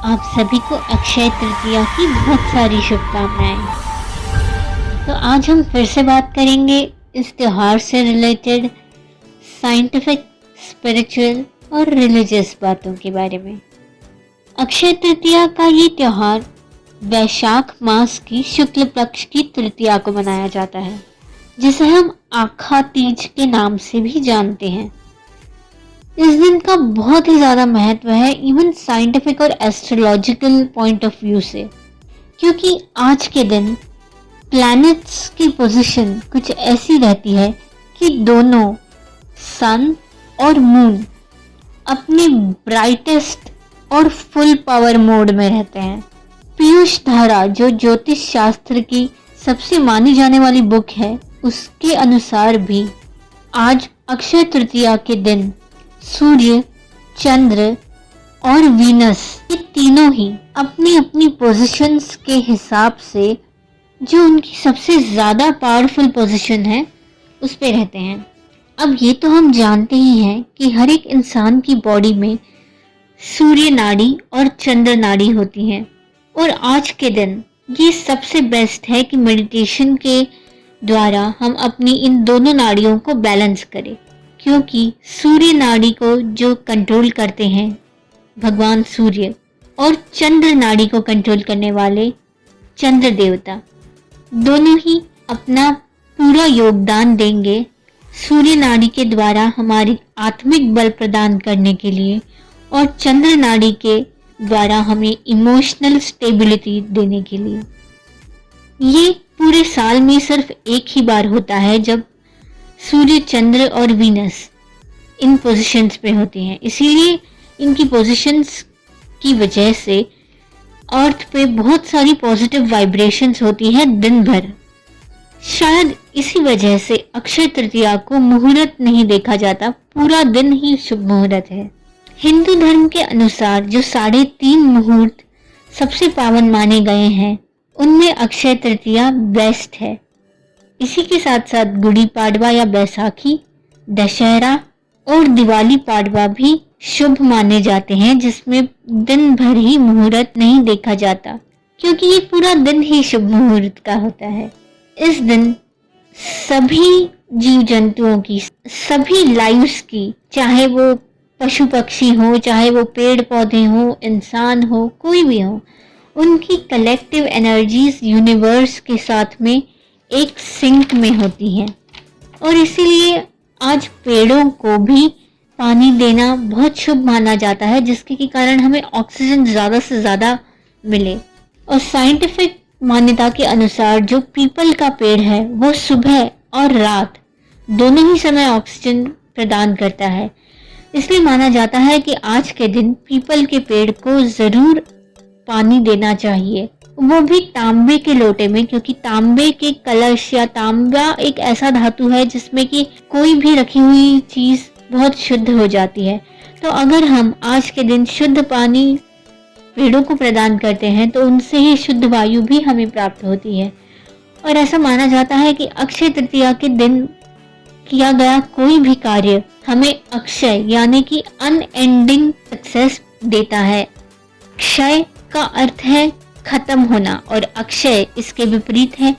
आप सभी को अक्षय तृतीया की बहुत सारी शुभकामनाएं। तो आज हम फिर से बात करेंगे इस त्योहार से रिलेटेड साइंटिफिक, स्पिरिचुअल और रिलीजियस बातों के बारे में। अक्षय तृतीया का ये त्योहार वैशाख मास की शुक्ल पक्ष की तृतीया को मनाया जाता है, जिसे हम आखा तीज के नाम से भी जानते हैं। इस दिन का बहुत ही ज़्यादा महत्व है, इवन साइंटिफिक और एस्ट्रोलॉजिकल पॉइंट ऑफ व्यू से, क्योंकि आज के दिन प्लैनेट्स की पोजीशन कुछ ऐसी रहती है कि दोनों सन और मून अपने ब्राइटेस्ट और फुल पावर मोड में रहते हैं। पीयूष धारा, जो ज्योतिष शास्त्र की सबसे मानी जाने वाली बुक है, उसके अनुसार भी आज अक्षय तृतीया के दिन सूर्य, चंद्र और वीनस ये तीनों ही अपनी अपनी पोजीशंस के हिसाब से, जो उनकी सबसे ज़्यादा पावरफुल पोजीशन है, उस पे रहते हैं। अब ये तो हम जानते ही हैं कि हर एक इंसान की बॉडी में सूर्य नाड़ी और चंद्र नाड़ी होती हैं, और आज के दिन ये सबसे बेस्ट है कि मेडिटेशन के द्वारा हम अपनी इन दोनों नाड़ियों को बैलेंस करें, क्योंकि सूर्य नाड़ी को जो कंट्रोल करते हैं भगवान सूर्य, और चंद्र नाड़ी को कंट्रोल करने वाले चंद्र देवता, दोनों ही अपना पूरा योगदान देंगे सूर्य नाड़ी के द्वारा हमारी आत्मिक बल प्रदान करने के लिए, और चंद्र नाड़ी के द्वारा हमें इमोशनल स्टेबिलिटी देने के लिए। ये पूरे साल में सिर्फ एक ही बार होता है जब सूर्य, चंद्र और वीनस इन पोजीशंस पे होती हैं, इसीलिए इनकी पोजीशंस की वजह से अर्थ पे बहुत सारी पॉजिटिव वाइब्रेशंस होती हैं दिन भर। शायद इसी वजह से अक्षय तृतीया को मुहूर्त नहीं देखा जाता, पूरा दिन ही शुभ मुहूर्त है। हिंदू धर्म के अनुसार जो 3.5 मुहूर्त सबसे पावन माने गए हैं, उनमें अक्षय तृतीया बेस्ट है। इसी के साथ साथ गुड़ी पाड़वा या बैसाखी, दशहरा और दिवाली पाड़वा भी शुभ माने जाते हैं, जिसमें दिन भर ही मुहूर्त नहीं देखा जाता, क्योंकि ये पूरा दिन ही शुभ मुहूर्त का होता है। इस दिन सभी जीव जंतुओं की, सभी लाइव्स की, चाहे वो पशु पक्षी हो, चाहे वो पेड़ पौधे हो, इंसान हो, कोई भी हो, उनकी कलेक्टिव एनर्जीज यूनिवर्स के साथ में एक सिंक में होती है, और इसीलिए आज पेड़ों को भी पानी देना बहुत शुभ माना जाता है, जिसके के कारण हमें ऑक्सीजन ज़्यादा से ज़्यादा मिले। और साइंटिफिक मान्यता के अनुसार जो पीपल का पेड़ है, वो सुबह और रात दोनों ही समय ऑक्सीजन प्रदान करता है, इसलिए माना जाता है कि आज के दिन पीपल के पेड़ को ज़रूर पानी देना चाहिए, वो भी तांबे के लोटे में, क्योंकि तांबे के कलश या तांबा एक ऐसा धातु है जिसमें कि कोई भी रखी हुई चीज बहुत शुद्ध हो जाती है। तो अगर हम आज के दिन शुद्ध पानी पेड़ों को प्रदान करते हैं, तो उनसे ही शुद्ध वायु भी हमें प्राप्त होती है। और ऐसा माना जाता है कि अक्षय तृतीया के दिन किया गया कोई भी कार्य हमें अक्षय यानी कि अनएंडिंग सक्सेस देता है। क्षय का अर्थ है खत्म होना, और अक्षय इसके विपरीत है,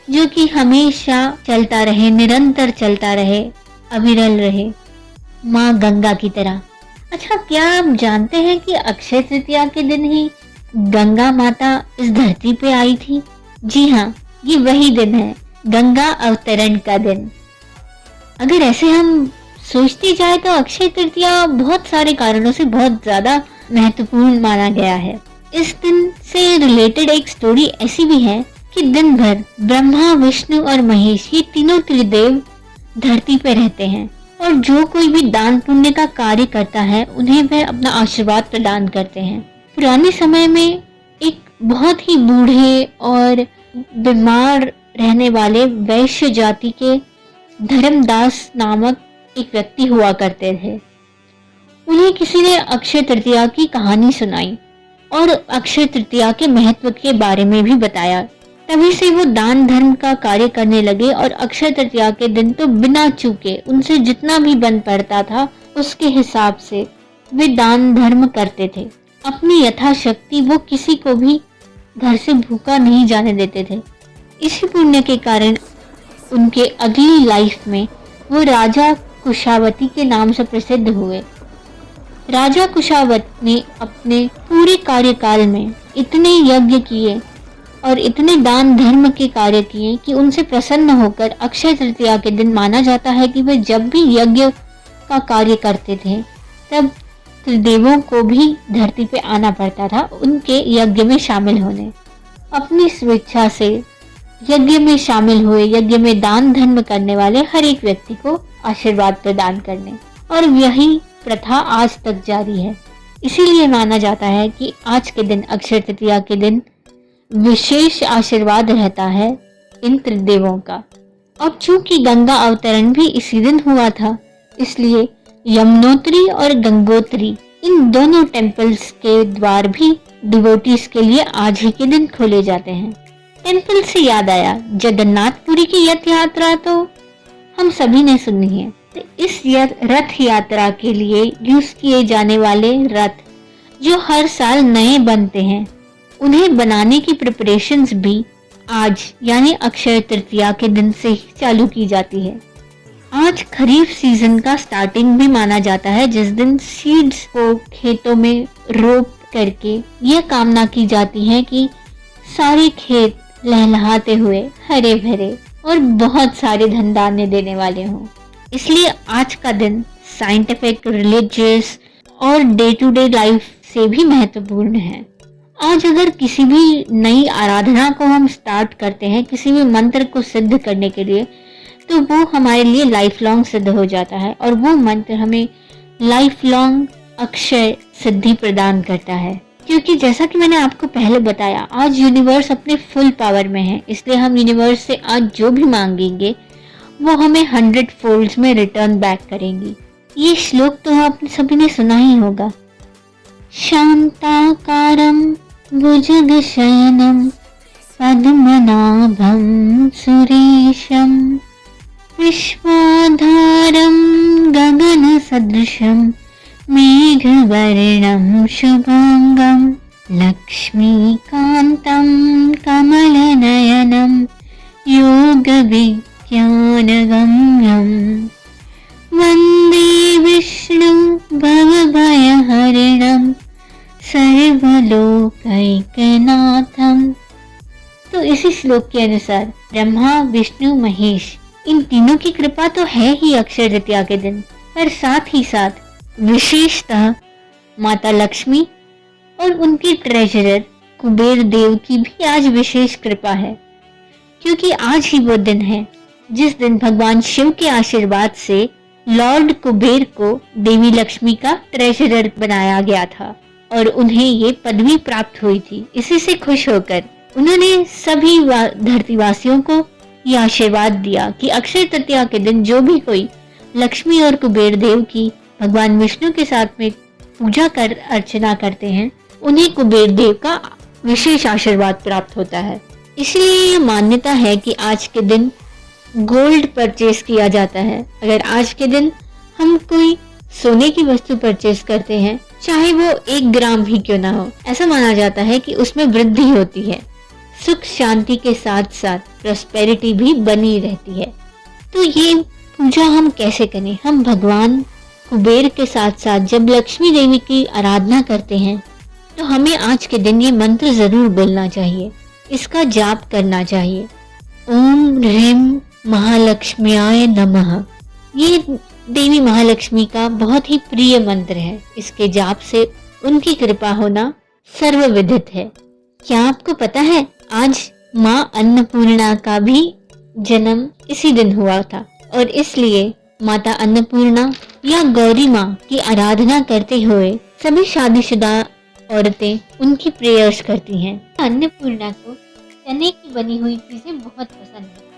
जो कि हमेशा चलता रहे, निरंतर चलता रहे, अविरल रहे, माँ गंगा की तरह। अच्छा, क्या आप जानते हैं कि अक्षय तृतीया के दिन ही गंगा माता इस धरती पे आई थी? जी हाँ, ये वही दिन है, गंगा अवतरण का दिन। अगर ऐसे हम सोचते जाए तो अक्षय तृतीया बहुत सारे कारणों से बहुत ज्यादा महत्वपूर्ण माना गया है। इस दिन से रिलेटेड एक स्टोरी ऐसी भी है कि दिन भर ब्रह्मा, विष्णु और महेश, ये तीनों त्रिदेव धरती पे रहते हैं, और जो कोई भी दान पुण्य का कार्य करता है, उन्हें वह अपना आशीर्वाद प्रदान करते हैं। पुराने समय में एक बहुत ही बूढ़े और बीमार रहने वाले वैश्य जाति के धर्मदास नामक एक व्यक्ति हुआ करते थे। उन्हें किसी ने अक्षय तृतीया की कहानी सुनाई और अक्षय तृतीया के महत्व के बारे में भी बताया। तभी से वो दान धर्म का कार्य करने लगे, और अक्षय तृतीया के दिन तो बिना चूके उनसे जितना भी बन पड़ता था, उसके हिसाब से वे दान धर्म करते थे। अपनी यथाशक्ति वो किसी को भी घर से भूखा नहीं जाने देते थे। इसी पुण्य के कारण उनके अगली लाइफ में वो राजा कुशावती के नाम से प्रसिद्ध हुए। राजा कुशावत ने अपने पूरे कार्यकाल में इतने यज्ञ किए और इतने दान धर्म के कार्य किए कि उनसे प्रसन्न होकर अक्षय तृतीया के दिन माना जाता है कि वे जब भी यज्ञ का कार्य करते थे तब त्रिदेवों को भी धरती पे आना पड़ता था उनके यज्ञ में शामिल होने। अपनी स्वेच्छा से यज्ञ में शामिल हुए, यज्ञ में दान धर्म करने वाले हर एक व्यक्ति को आशीर्वाद प्रदान करने, और यही प्रथा आज तक जारी है। इसीलिए माना जाता है कि आज के दिन, अक्षय तृतीया के दिन, विशेष आशीर्वाद रहता है इन त्रिदेवों का। अब चूंकि गंगा अवतरण भी इसी दिन हुआ था, इसलिए यमुनोत्री और गंगोत्री इन दोनों टेम्पल्स के द्वार भी डिवोटीज के लिए आज ही के दिन खोले जाते हैं। टेम्पल से याद आया, जगन्नाथपुरी की रथ यात्रा तो हम सभी ने सुनी है। तो इस रथ यात्रा के लिए यूज किए जाने वाले रथ जो हर साल नए बनते हैं, उन्हें बनाने की प्रिपरेशंस भी आज यानी अक्षय तृतीया के दिन से ही चालू की जाती है। आज खरीफ सीजन का स्टार्टिंग भी माना जाता है, जिस दिन सीड्स को खेतों में रोप करके यह कामना की जाती है कि सारे खेत लहलहाते हुए हरे भरे और बहुत सारे धनदान्य देने वाले हों। इसलिए आज का दिन साइंटिफिक, रिलीजियस और डे टू डे लाइफ से भी महत्वपूर्ण है। आज अगर किसी भी नई आराधना को हम स्टार्ट करते हैं, किसी भी मंत्र को सिद्ध करने के लिए, तो वो हमारे लिए लाइफ लॉन्ग सिद्ध हो जाता है और वो मंत्र हमें लाइफ लॉन्ग अक्षय सिद्धि प्रदान करता है। क्योंकि जैसा कि मैंने आपको पहले बताया, आज यूनिवर्स अपने फुल पावर में है, इसलिए हम यूनिवर्स से आज जो भी मांगेंगे वो हमें 100 फोल्ड्स में रिटर्न बैक करेंगी। ये श्लोक तो आप सभी ने सुना ही होगा। शांताकारं भुजगशयनं पद्मनाभं सुरेशं विश्वाधारं गगनसदृशं मेघवर्णं शुभांगं लक्ष्मीकान्तं कमलनयनं योगविज्ञानगम्यं वन्दे विष्णु भवभयहरणं सर्वलोकैकनाथं। तो इसी श्लोक के अनुसार ब्रह्मा, विष्णु, महेश इन तीनों की कृपा तो है ही अक्षय तृतीया के दिन, पर साथ ही साथ विशेषतः माता लक्ष्मी और उनके ट्रेजरर कुबेर देव की भी आज विशेष कृपा है। क्योंकि आज ही वो दिन है जिस दिन भगवान शिव के आशीर्वाद से लॉर्ड कुबेर को देवी लक्ष्मी का ट्रेजरर बनाया गया था और उन्हें ये पदवी प्राप्त हुई थी। इसी से खुश होकर उन्होंने सभी धरतीवासियों को ये आशीर्वाद दिया कि अक्षय तृतीया के दिन जो भी कोई लक्ष्मी और कुबेर देव की भगवान विष्णु के साथ में पूजा कर अर्चना करते हैं, उन्हें कुबेर देव का विशेष आशीर्वाद प्राप्त होता है। इसलिए ये मान्यता है कि आज के दिन गोल्ड परचेस किया जाता है। अगर आज के दिन हम कोई सोने की वस्तु परचेस करते हैं, चाहे वो 1 ग्राम भी क्यों ना हो, ऐसा माना जाता है कि उसमें वृद्धि होती है, सुख शांति के साथ साथ प्रॉस्पेरिटी भी बनी रहती है। तो ये पूजा हम कैसे करें? हम भगवान कुबेर के साथ साथ जब लक्ष्मी देवी की आराधना करते हैं तो हमें आज के दिन ये मंत्र जरूर बोलना चाहिए, इसका जाप करना चाहिए। ओम ह्रीम महालक्ष्म्याय नमः। ये देवी महालक्ष्मी का बहुत ही प्रिय मंत्र है। इसके जाप से उनकी कृपा होना सर्वविदित है। क्या आपको पता है आज माँ अन्नपूर्णा का भी जन्म इसी दिन हुआ था और इसलिए माता अन्नपूर्णा या गौरी माँ की आराधना करते हुए सभी शादीशुदा औरतें उनकी प्रेयर्स करती हैं। अन्नपूर्णा को चने की बनी हुई चीजें बहुत पसंद है।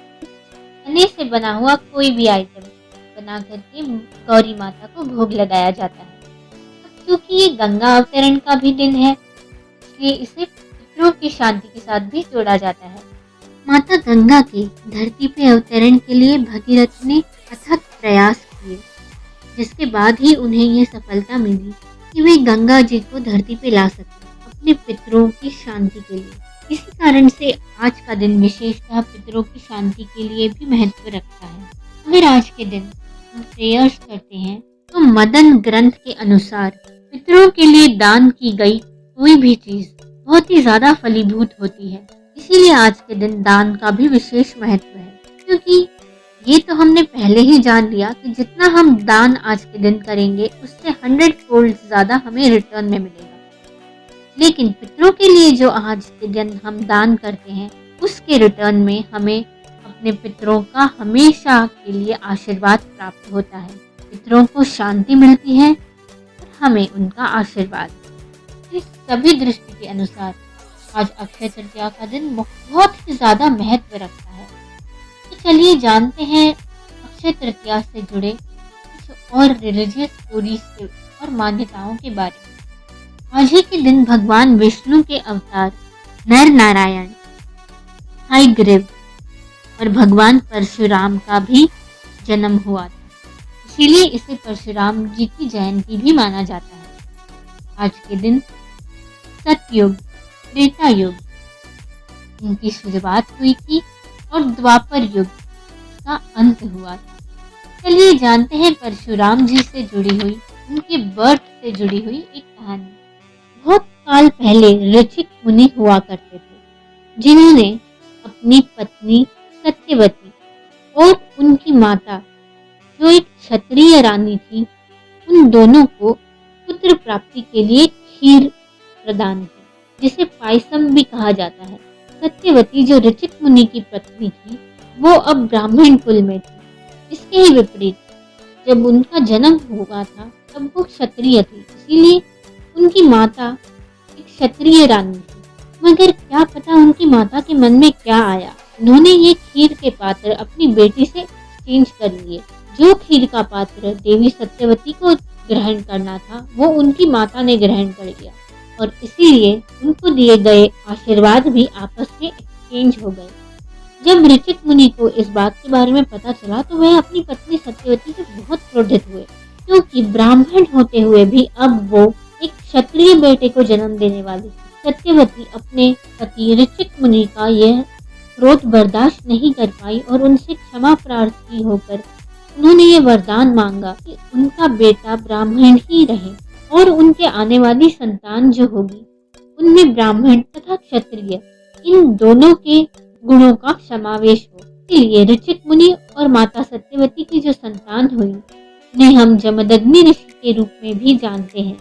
चने से बना हुआ कोई भी आइटम बना करके गौरी माता को भोग लगाया जाता है। क्योंकि ये गंगा अवतरण का भी दिन है, इसलिए इसे पितरों की शांति के साथ भी जोड़ा जाता है। माता गंगा के धरती पे अवतरण के लिए भगीरथ ने अथक प्रयास किए, जिसके बाद ही उन्हें ये सफलता मिली। कि वे गंगा जी को धरती पे ला सकें अपने पितरों की शांति के लिए। इसी कारण से आज का दिन विशेषतः पितरों की शांति के लिए भी महत्व रखता है। अगर आज के दिन हम प्रेयर्स करते हैं तो मदन ग्रंथ के अनुसार पितरों के लिए दान की गई कोई भी चीज बहुत ही ज्यादा फलीभूत होती है। इसीलिए आज के दिन दान का भी विशेष महत्व है, क्योंकि ये तो हमने पहले ही जान लिया कि जितना हम दान आज के दिन करेंगे उससे 100 फोल्ड ज्यादा हमें रिटर्न में मिलेगा। लेकिन पितरों के लिए जो आज के दिन हम दान करते हैं उसके रिटर्न में हमें अपने पितरों का हमेशा के लिए आशीर्वाद प्राप्त होता है। पितरों को शांति मिलती है और हमें उनका आशीर्वाद। इस सभी दृष्टि के अनुसार आज अक्षय तृतीया का दिन बहुत ही ज्यादा महत्व रखता है। तो चलिए जानते हैं अक्षय तृतीया से जुड़े कुछ और रिलीजियस स्टोरीज और मान्यताओं के बारे में। आज ही के दिन भगवान विष्णु के अवतार नर नारायण, हयग्रीव और भगवान परशुराम का भी जन्म हुआ था। इसीलिए इसे परशुराम जी की जयंती भी माना जाता है। आज के दिन सतयुग, त्रेता युग इनकी शुरुआत हुई थी और द्वापर युग का अंत हुआ था। चलिए जानते हैं परशुराम जी से जुड़ी हुई, उनके बर्थ से जुड़ी हुई एक कहानी। बहुत साल पहले ऋचिक मुनि हुआ करते थे, जिन्होंने अपनी पत्नी सत्यवती और उनकी माता जो एक क्षत्रिय रानी थी, उन दोनों को पुत्र प्राप्ति के लिए खीर प्रदान की, जिसे पायसम भी कहा जाता है। सत्यवती जो ऋचिक मुनि की पत्नी थी, वो अब ब्राह्मण कुल में थी। इसके ही विपरीत जब उनका जन्म हुआ था तब वो क्षत्रिय थी, इसीलिए उनकी माता एक क्षत्रिय रानी थी। मगर क्या पता उनकी माता के मन में क्या आया, उन्होंने ये खीर के पात्र अपनी बेटी से एक्सचेंज कर लिए। जो खीर का पात्र देवी सत्यवती को ग्रहण करना था वो उनकी माता ने ग्रहण कर लिया और इसीलिए उनको दिए गए आशीर्वाद भी आपस में एक्सचेंज हो गए। जब ऋचिक मुनि को इस बात के बारे में पता चला तो वह अपनी पत्नी सत्यवती से बहुत क्रोधित हुए, क्योंकि ब्राह्मण होते हुए भी अब वो एक क्षत्रिय बेटे को जन्म देने वाली थी। सत्यवती अपने पति ऋचिक मुनि का यह क्रोध बर्दाश्त नहीं कर पाई और उनसे क्षमा प्रार्थी होकर उन्होंने ये वरदान मांगा कि उनका बेटा ब्राह्मण ही रहे और उनके आने वाली संतान जो होगी उनमें ब्राह्मण तथा क्षत्रिय इन दोनों के गुणों का समावेश हो। इसलिए ऋचिक मुनि और माता सत्यवती की जो संतान हुई उन्हें हम जमदग्नि ऋषि के रूप में भी जानते हैं।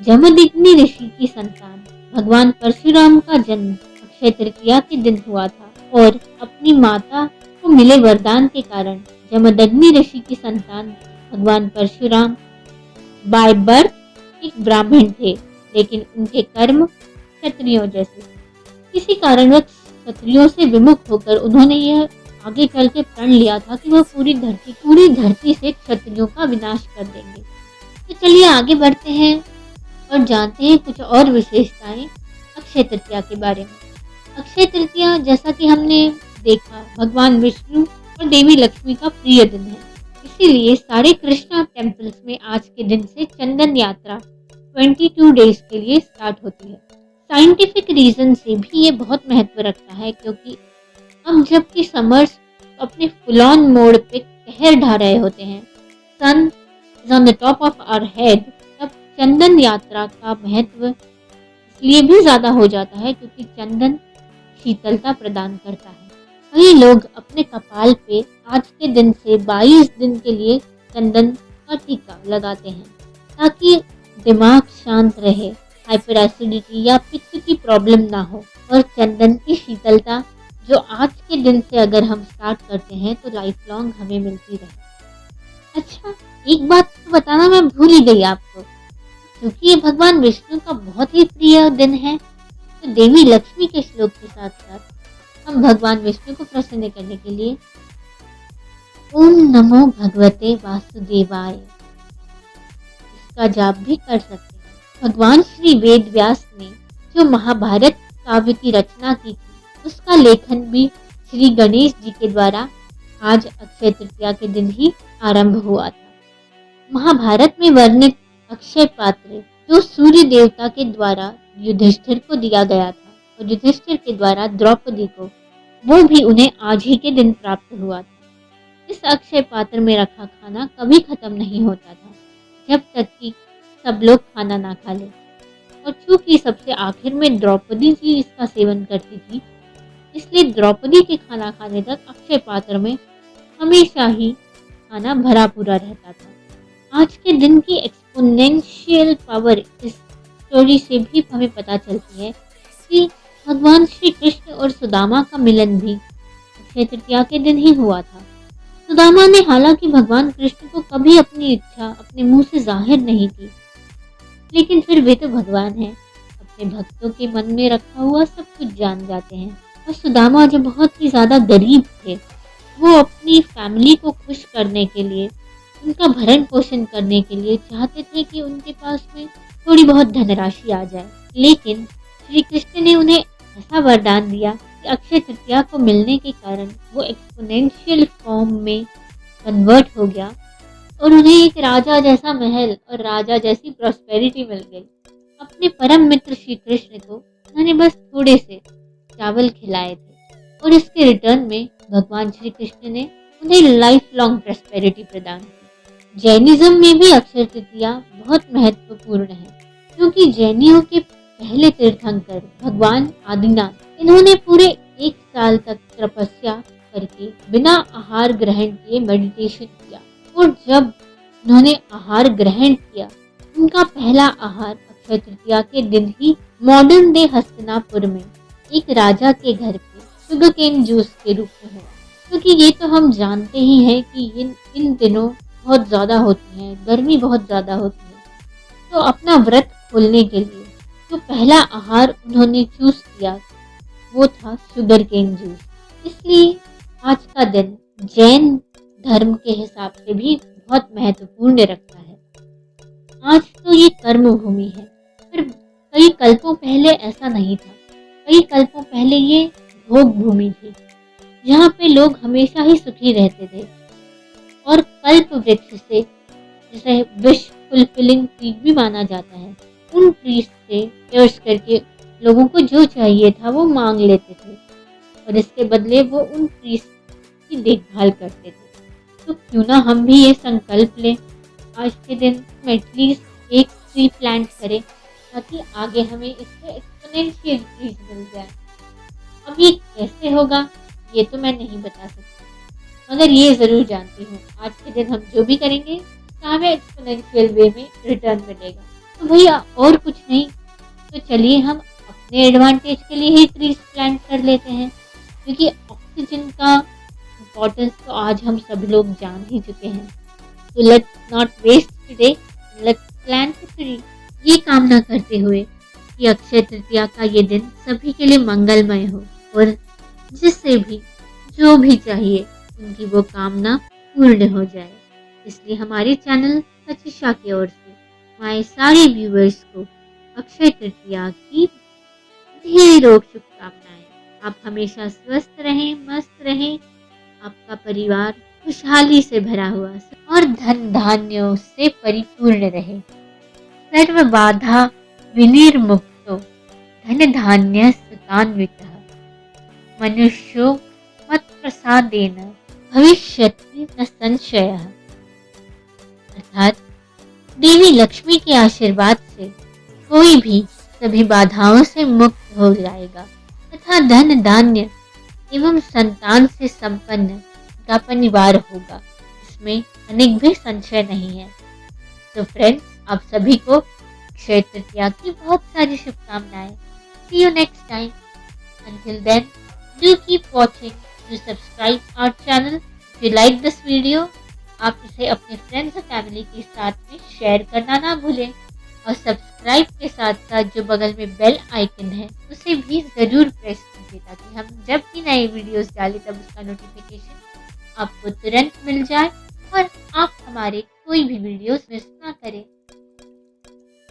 जमदग्नि ऋषि की संतान भगवान परशुराम का जन्म अक्षय तृतीया के दिन हुआ था और अपनी माता को मिले वरदान के कारण जमदग्नि ऋषि की संतान भगवान परशुराम बाय बर्थ एक ब्राह्मण थे, लेकिन उनके कर्म क्षत्रियों जैसे। किसी कारणवश क्षत्रियों से विमुख होकर उन्होंने यह आगे चल के प्रण लिया था कि वह पूरी धरती से क्षत्रियों का विनाश कर देंगे। तो चलिए आगे बढ़ते हैं और जानते हैं कुछ और विशेषताएं अक्षय तृतीया के बारे में। अक्षय तृतीया जैसा कि हमने देखा भगवान विष्णु और देवी लक्ष्मी का प्रिय दिन है, इसीलिए सारे कृष्णा टेम्पल्स में आज के दिन से चंदन यात्रा 22 डेज के लिए स्टार्ट होती है। साइंटिफिक रीजन से भी ये बहुत महत्व रखता है, क्योंकि हम जबकि समर्स अपने फुल ऑन मोड पे कहर ढा रहे होते हैं, sun is on the top of our head, तब चंदन यात्रा का महत्व इसलिए भी ज्यादा हो जाता है क्योंकि चंदन शीतलता प्रदान करता है। कई लोग अपने कपाल पे आज के दिन से 22 दिन के लिए चंदन का टीका लगाते हैं ताकि दिमाग शांत रहे, हाइपर एसिडिटी या पित्त की प्रॉब्लम ना हो। और चंदन की शीतलता जो आज के दिन से अगर हम स्टार्ट करते हैं तो लाइफ लॉन्ग हमें मिलती रहे। अच्छा, एक बात तो बताना मैं भूल ही गई आपको, क्योंकि ये भगवान विष्णु का बहुत ही प्रिय दिन है, तो देवी लक्ष्मी के श्लोक के साथ साथ हम भगवान विष्णु को प्रसन्न करने के लिए ओम नमो भगवते वासुदेवाय इसका जाप भी कर सकते हैं। भगवान श्री वेद व्यास ने जो महाभारत काव्य की रचना की थी उसका लेखन भी श्री गणेश जी के द्वारा आज अक्षय तृतीया के दिन ही आरंभ हुआ था। महाभारत में वर्णित अक्षय पात्र जो सूर्य देवता के द्वारा युधिष्ठिर को दिया गया था और युधिष्ठिर के द्वारा द्रौपदी को, वो भी उन्हें आज ही के दिन प्राप्त हुआ था। इस अक्षय पात्र में रखा खाना कभी खत्म नहीं होता था जब तक कि सब लोग खाना ना खा ले। और चूंकि सबसे आखिर में द्रौपदी जी इसका सेवन करती थी, इसलिए द्रौपदी के खाना खाने तक अक्षय पात्र में हमेशा ही खाना भरा पूरा रहता था। आज के दिन की एक्सपोनेंशियल पावर इस स्टोरी से भी हमें पता चलती है कि भगवान श्री कृष्ण और सुदामा का मिलन भी अक्षय तृतीया के दिन ही हुआ था। सुदामा ने हालांकि भगवान कृष्ण को कभी अपनी इच्छा अपने मुंह से जाहिर नहीं की, लेकिन फिर वे तो भगवान हैं, अपने भक्तों के मन में रखा हुआ सब कुछ जान जाते हैं। और सुदामा जो बहुत ही ज़्यादा गरीब थे, वो अपनी फैमिली को खुश करने के लिए, उनका भरण पोषण करने के लिए चाहते थे कि उनके पास में थोड़ी बहुत धनराशि आ जाए। लेकिन श्री कृष्ण ने उन्हें ऐसा वरदान दिया कि अक्षय तृतीया को मिलने के कारण वो एक्सपोनेंशियल फॉर्म में कन्वर्ट हो गया और उन्हें एक राजा जैसा महल और राजा जैसी प्रॉस्पेरिटी मिल गई। अपने परम मित्र श्री कृष्ण को उन्होंने बस थोड़े से चावल खिलाए थे और इसके रिटर्न में भगवान श्री कृष्ण ने उन्हें लाइफ लॉन्ग प्रॉस्पेरिटी प्रदान की। जैनिज्म में भी अक्षय तृतीया बहुत महत्वपूर्ण है, क्योंकि जैनियों के पहले तीर्थंकर भगवान आदिनाथ, इन्होंने पूरे 1 साल तक तपस्या करके बिना आहार ग्रहण किए मेडिटेशन किया। और जब उन्होंने आहार ग्रहण किया, उनका पहला आहार अक्षय तृतीया के दिन ही मॉडर्न डे हस्तिनापुर में एक राजा के घर पे शुगर केन जूस के रूप में हुआ। क्योंकि ये तो हम जानते ही हैं कि इन दिनों बहुत ज़्यादा होती है, गर्मी बहुत ज़्यादा होती है, तो अपना व्रत खोलने के लिए जो पहला आहार उन्होंने चूज किया वो था शुगर केन जूस। इसलिए आज का दिन जैन धर्म के हिसाब से भी बहुत महत्वपूर्ण रखता है। आज तो ये कर्म भूमि है, पर कई कल्पों पहले ऐसा नहीं था। कई कल्पों पहले ये भोग भूमि थी, जहाँ पे लोग हमेशा ही सुखी रहते थे। और कल्प वृक्ष से, जिसे विश फुलफिलिंग ट्री भी माना जाता है, उन ट्रीज से चर्च करके लोगों को जो चाहिए था वो मांग लेते थे और इसके बदले वो उन ट्रीज की देखभाल करते थे। तो क्यों ना हम भी ये संकल्प लें आज के दिन हम एटलीस्ट एक ट्री प्लांट करें, ताकि आगे हमें इससे एक्सपोनेंशियल ट्रीज मिल जाए। अब ये कैसे होगा ये तो मैं नहीं बता सकती, मगर ये ज़रूर जानती हूँ आज के दिन हम जो भी करेंगे उसका हमें एक्सपोनेंशियल वे में रिटर्न मिलेगा। तो भैया और कुछ नहीं, तो चलिए हम अपने एडवांटेज के लिए ही ट्रीज प्लांट कर लेते हैं, क्योंकि ऑक्सीजन का इम्पोर्टेंस तो आज हम सब लोग जान ही चुके हैं। तो let's not waste today, let's plant a tree. ये कामना करते हुए कि अक्षय तृतीया का ये दिन सभी के लिए मंगलमय हो और जिससे भी जो भी चाहिए उनकी वो कामना पूर्ण हो जाए। इसलिए हमारे चैनल सचिशा की ओर से हमारे सारे व्यूअर्स को अक्षय तृतीया की ढेरों शुभकामनाएं। आप हमेशा स्वस्थ रहें, मस्त रहें, आपका परिवार खुशहाली से भरा हुआ और धन धान्यों से परिपूर्ण रहे। सर्व बाधा विनिर्मुक्तो धन धान्य सुतान्वितः मनुष्यो मत प्रसादेन भविष्यति न संशयः। अर्थात देवी लक्ष्मी के आशीर्वाद से कोई भी सभी बाधाओं से मुक्त हो जाएगा तथा धन धान्य एवं संतान से संपन्न का परिवार होगा। इसमें अनेक भी संशय नहीं है। तो फ्रेंड्स, आप सभी को अक्षय तृतीया की बहुत सारी शुभकामनाएं। See you next time. Until then, do keep watching. Do subscribe our channel. If you like this video, आप इसे अपने फ्रेंड्स और फैमिली के साथ में शेयर करना ना भूलें और सब्सक्राइब के साथ साथ जो बगल में बेल आइकन है उसे भी ज़रूर प्रेस कीजिए, ताकि हम जब भी नए वीडियोस डालें तब उसका नोटिफिकेशन आपको तुरंत मिल जाए और आप हमारे कोई भी वीडियोस मिस ना करें।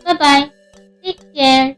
Bye bye, take care.